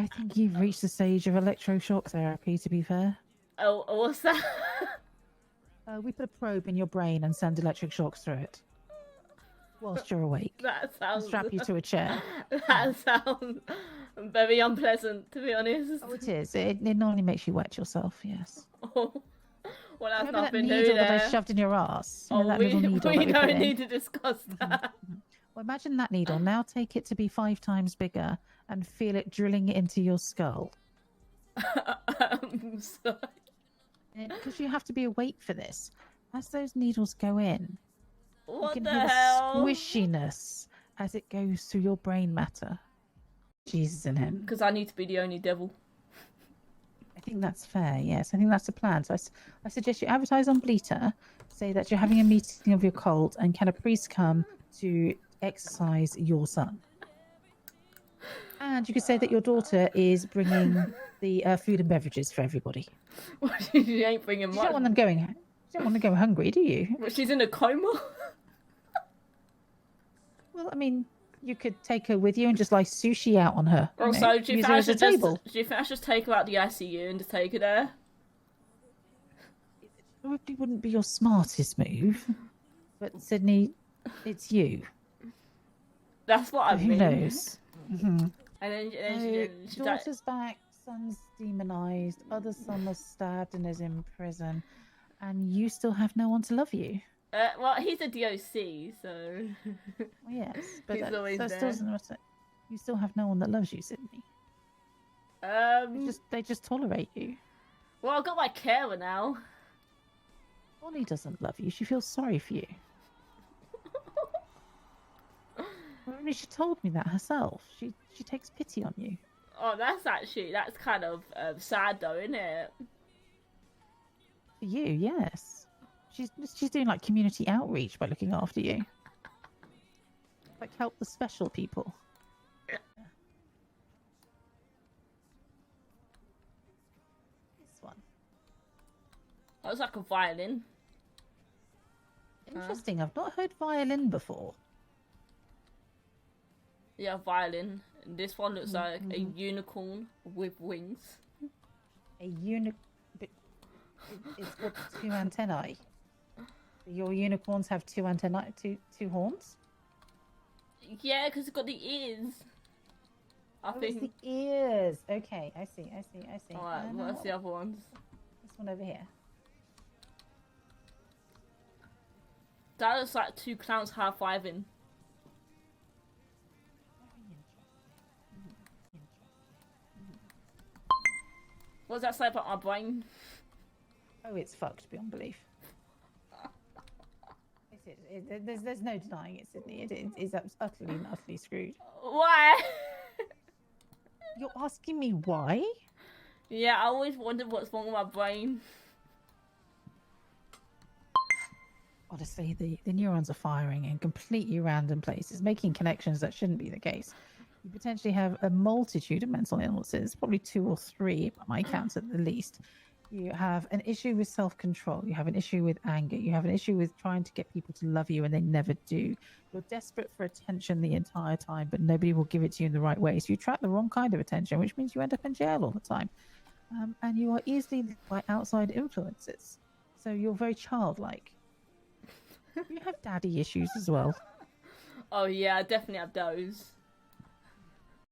I think you've reached the stage of electroshock therapy, to be fair. Oh, what's that? We put a probe in your brain and send electric shocks through it whilst you're awake. That sounds... And strap you to a chair. That sounds very unpleasant, to be honest. Oh, it is. It normally makes you wet yourself, yes. Oh. Well, that's Remember that nothing new needle there. that I shoved in your ass? You know, Oh, that we little needle that we put don't in? need to discuss that. Well, imagine that needle. Now take it to be 5 times bigger and feel it drilling into your skull. Sorry. Because you have to be awake for this. As those needles go in, What you can the hear hell? the squishiness as it goes through your brain matter. Jesus in him. Because I need to be the only devil. I think that's fair, yes. I think that's the plan. So I suggest you advertise on Bleater, say that you're having a meeting of your cult and can a priest come to exercise your son. And you could say that your daughter is bringing the food and beverages for everybody. Well, she ain't bringing much. You don't want them going... You don't want to go hungry, do you? But she's in a coma? Well, I mean, you could take her with you and just like sushi out on her. Also, do you use think her I as a should table. do you think I should take her out the ICU and just take her there? It probably wouldn't be your smartest move. But Sydney, it's you. That's what I Who mean. knows? And then she daughter's back, son's demonized, other son was stabbed and is in prison, and you still have no one to love you. Well, he's a DOC, so... Well, yes, but He's always there. still doesn't matter. You still have no one that loves you, Sydney. They just tolerate you. Well, I've got my carer now. Bonnie doesn't love you. She feels sorry for you. Well, I mean, she told me that herself. She takes pity on you. Oh, that's kind of sad though, isn't it? For you, yes. She's doing like community outreach by looking after you. Like help the special people. This one. That was like a violin. Interesting. I've not heard violin before. Yeah, violin. And this one looks like a unicorn with wings. A unicorn. It's got 2 antennae. Your unicorns have 2 antennae, two horns. Yeah, because it's got the ears. I think. It's the ears. Okay, I see. Alright, what's the other ones? This one over here. That looks like 2 clowns high-fiving. What does that say about my brain? Oh, it's fucked beyond belief. There's no denying it, Sydney. It is utterly screwed. Why? You're asking me why? Yeah, I always wondered what's wrong with my brain. Honestly, the neurons are firing in completely random places, making connections that shouldn't be the case. You potentially have a multitude of mental illnesses, probably 2 or 3 by my count at the least. You have an issue with self-control. You have an issue with anger. You have an issue with trying to get people to love you and they never do. You're desperate for attention the entire time, but nobody will give it to you in the right way. So you attract the wrong kind of attention, which means you end up in jail all the time. And you are easily led by outside influences. So you're very childlike. You have daddy issues as well. Oh yeah, I definitely have those.